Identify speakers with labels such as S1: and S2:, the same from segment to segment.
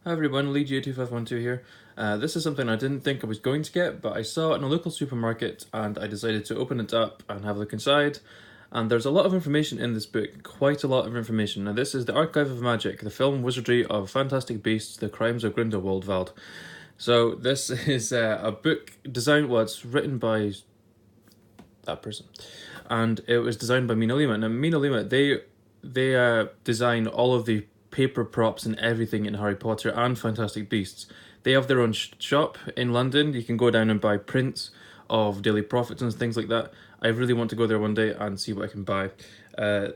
S1: Hi everyone, LeeGA2512 here. This is something I didn't think I was going to get, but I saw it in a local supermarket and I decided to open it up and have a look inside. And there's a lot of information in this book, quite a lot of information. Now this is The Archive of Magic, the film Wizardry of Fantastic Beasts, The Crimes of Grindelwald. So this is a book designed, well, it's written by that person. And it was designed by Mina Lima. Now Mina Lima, they design all of the paper props and everything in Harry Potter and Fantastic Beasts. They have their own shop in London. You can go down and buy prints of Daily Prophets and things like that. I really want to go there one day and see what I can buy.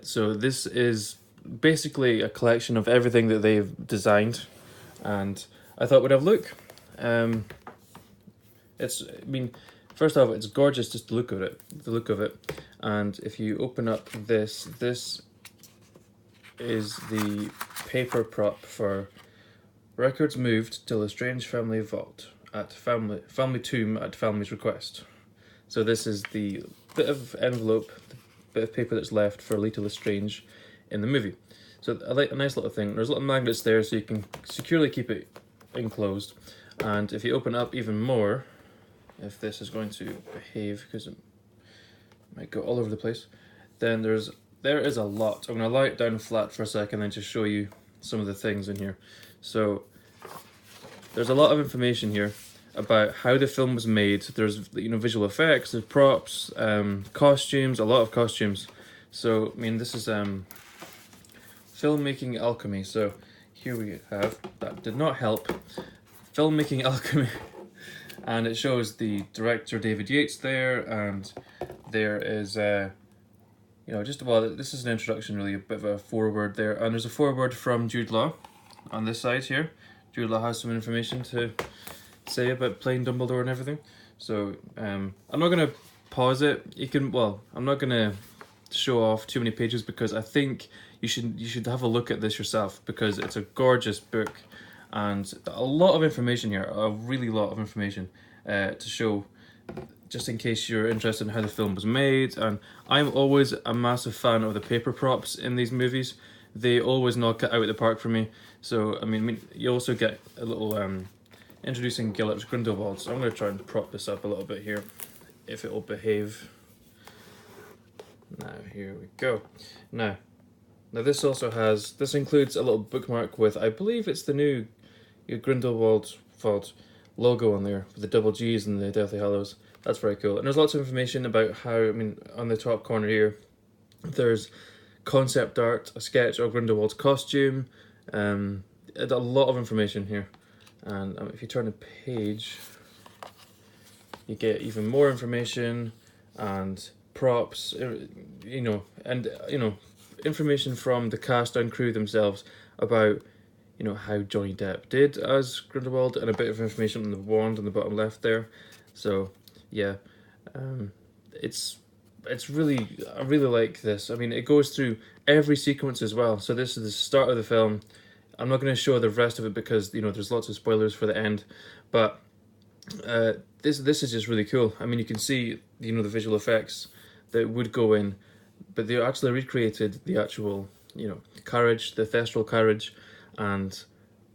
S1: So this is basically a collection of everything that they've designed, and I thought we'd have a look. First off, it's gorgeous just the look of it. And if you open up this is the paper prop for records moved to Lestrange family vault at family tomb at family's request. So this is the bit of envelope, the bit of paper that's left for Leta Lestrange in the movie. So I like a nice little thing. There's little magnets there so you can securely keep it enclosed. And if you open up even more, if this is going to behave, because it might go all over the place, then there is a lot. I'm going to lie it down flat for a second and just show you some of the things in here. So there's a lot of information here about how the film was made. There's visual effects, there's props, costumes, a lot of costumes. So this is filmmaking alchemy. So here we have, that did not help, filmmaking alchemy. And it shows the director David Yates there, and there is this is an introduction, really, a bit of a foreword there, and there's a foreword from Jude Law on this side here. Jude Law has some information to say about playing Dumbledore and everything. So I'm not going to pause it. I'm not going to show off too many pages because I think you should have a look at this yourself, because it's a gorgeous book and a lot of information here, a really lot of information to show, just in case you're interested in how the film was made. And I'm always a massive fan of the paper props in these movies. They always knock it out of the park for me. So you also get a little introducing Gellert Grindelwald. So I'm going to try and prop this up a little bit here, if it will behave. Now here we go. Now this includes a little bookmark with, I believe it's the new Grindelwald Vault logo on there with the double G's and the Deathly Hallows. That's very cool. And there's lots of information about how, on the top corner here, there's concept art, a sketch of Grindelwald's costume, a lot of information here. And if you turn the page, you get even more information and props, information from the cast and crew themselves about how Johnny Depp did as Grindelwald, and a bit of information on the wand on the bottom left there. So yeah, it's really, I really like this. It goes through every sequence as well. So this is the start of the film. I'm not going to show the rest of it because there's lots of spoilers for the end, but this is just really cool. You can see the visual effects that would go in, but they actually recreated the actual carriage, the thestral carriage, and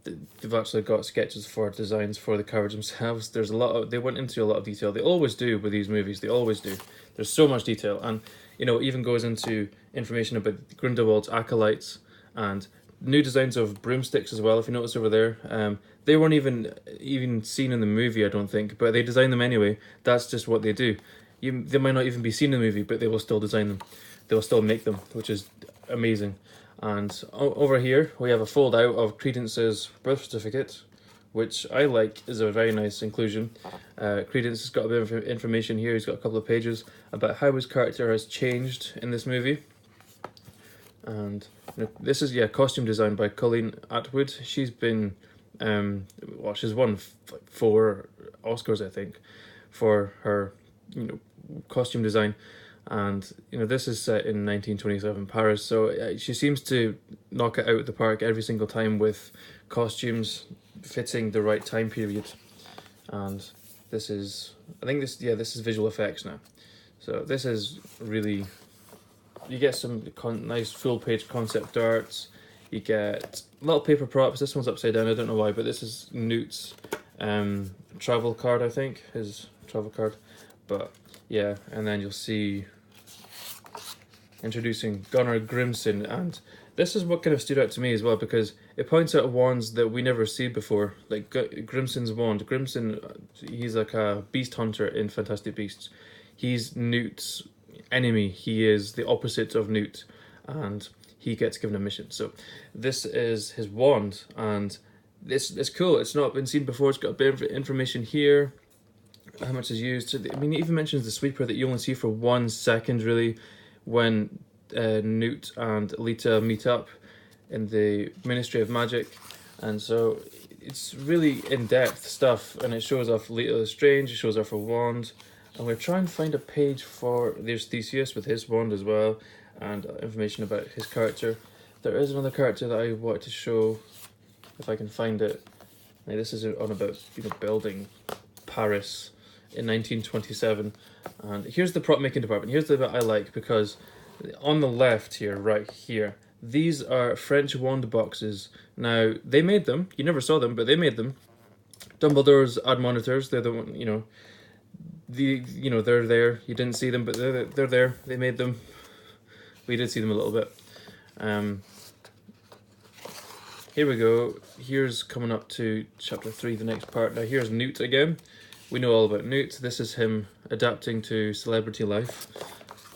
S1: they've actually got sketches for designs for the carriage themselves. They went into a lot of detail. They always do with these movies. They always do. There's so much detail, and it even goes into information about Grindelwald's acolytes and new designs of broomsticks as well. If you notice over there, they weren't even seen in the movie, I don't think, but they designed them anyway. That's just what they do. They might not even be seen in the movie, but they will still design them. They will still make them, which is amazing. And over here we have a fold out of Credence's birth certificate, which I like, is a very nice inclusion. Credence has got a bit of information here. He's got a couple of pages about how his character has changed in this movie. And this is costume design by Colleen Atwood. She's been she's won 4 Oscars, I think, for her costume design. And this is set in 1927 Paris, so she seems to knock it out of the park every single time with costumes fitting the right time period. And this is visual effects now. So this is really, you get some nice full page concept arts. You get little paper props. This one's upside down, I don't know why, but this is Newt's travel card, I think, his travel card. But yeah, and then you'll see introducing Gunnar Grimson, and this is what kind of stood out to me as well, because it points out wands that we never see before, like Grimson's wand. Grimson, he's like a beast hunter in Fantastic Beasts. He's Newt's enemy. He is the opposite of Newt, and he gets given a mission. So this is his wand, and it's cool. It's not been seen before. It's got a bit of information here, how much is used. I mean, it even mentions the sweeper that you only see for 1 second, really, when Newt and Lita meet up in the Ministry of Magic. And so it's really in-depth stuff, and it shows off Lita Lestrange, it shows off her wand, and we're trying to find a page for, there's Theseus with his wand as well, and information about his character. There is another character that I wanted to show, if I can find it. Now, this is on about, building Paris in 1927, and here's the prop making department. Here's the bit I like, because on the left here, right here, these are French wand boxes. Now, they made them. You never saw them, but they made them. Dumbledore's admonitors, they're the one, they're there. You didn't see them, but they're there. They made them. We did see them a little bit. Here we go. Here's coming up to chapter 3, the next part. Now, here's Newt again. We know all about Newt. This is him adapting to celebrity life.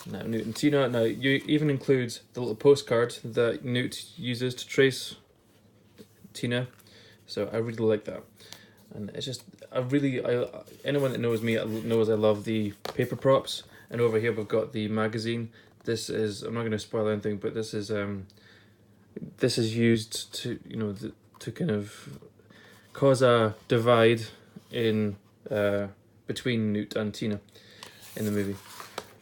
S1: Now, Newt and Tina. Now, you even includes the little postcard that Newt uses to trace Tina. So I really like that. And it's just, anyone that knows me knows I love the paper props. And over here we've got the magazine. This is, I'm not going to spoil anything, but this is used to, to kind of cause a divide in between Newt and Tina in the movie.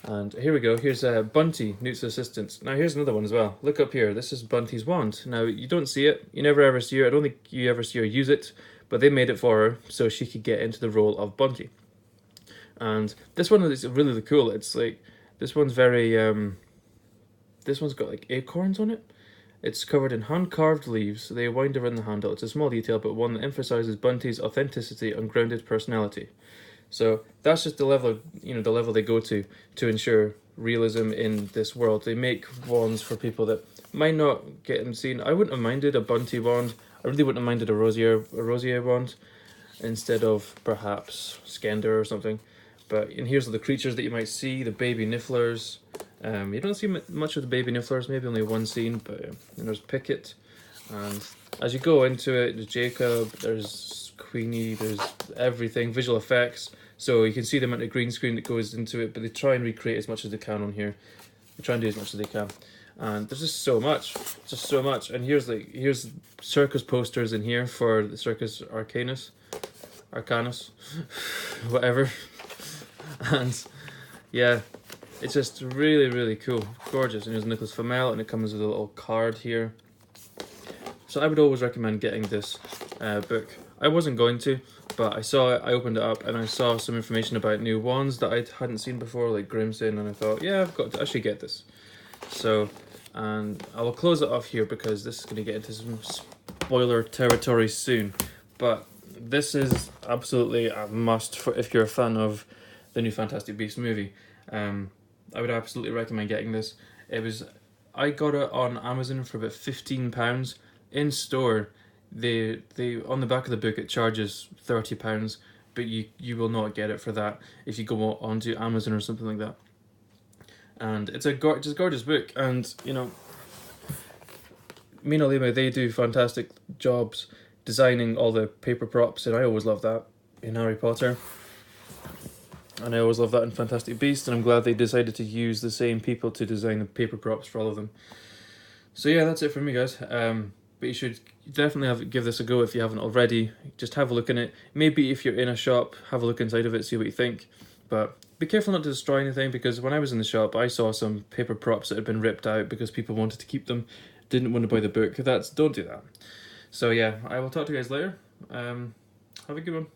S1: And here we go. Here's Bunty, Newt's assistant. Now here's another one as well. Look up here. This is Bunty's wand. Now you don't see it. You never ever see her. I don't think you ever see her use it, but they made it for her so she could get into the role of Bunty. And this one is really cool. It's like, this one's very this one's got like acorns on it. It's covered in hand-carved leaves. They wind around the handle. It's a small detail, but one that emphasizes Bunty's authenticity and grounded personality. So that's just the level, the level they go to ensure realism in this world. They make wands for people that might not get them seen. I wouldn't have minded a Bunty wand. I really wouldn't have minded a Rosier wand instead of perhaps Skender or something. But and here's the creatures that you might see, the baby Nifflers. You don't see much of the baby Nifflers, maybe only one scene, but there's Pickett. And as you go into it, there's Jacob, there's Queenie, there's everything, visual effects. So you can see the amount of green screen that goes into it, but they try and recreate as much as they can on here. They try and do as much as they can. And there's just so much, And here's circus posters in here for the Circus Arcanus, whatever. And yeah, it's just really, really cool, gorgeous. And here's Nicholas Flamel, and it comes with a little card here. So I would always recommend getting this book. I wasn't going to, but I saw it, I opened it up, and I saw some information about new wands that I hadn't seen before, like Grimson, and I thought, yeah, I've got to actually get this. So, and I will close it off here because this is going to get into some spoiler territory soon. But this is absolutely a must for if you're a fan of the new Fantastic Beasts movie. I would absolutely recommend getting this. I got it on Amazon for about £15. In store, they on the back of the book it charges £30, but you will not get it for that if you go onto Amazon or something like that. And it's a gorgeous book, and Mina Lima, they do fantastic jobs designing all the paper props, and I always love that in Harry Potter. And I always love that in Fantastic Beasts, and I'm glad they decided to use the same people to design the paper props for all of them. So yeah, that's it from me, guys. But you should definitely give this a go if you haven't already. Just have a look in it. Maybe if you're in a shop, have a look inside of it, see what you think. But be careful not to destroy anything, because when I was in the shop, I saw some paper props that had been ripped out because people wanted to keep them, didn't want to buy the book. Don't do that. So yeah, I will talk to you guys later. Have a good one.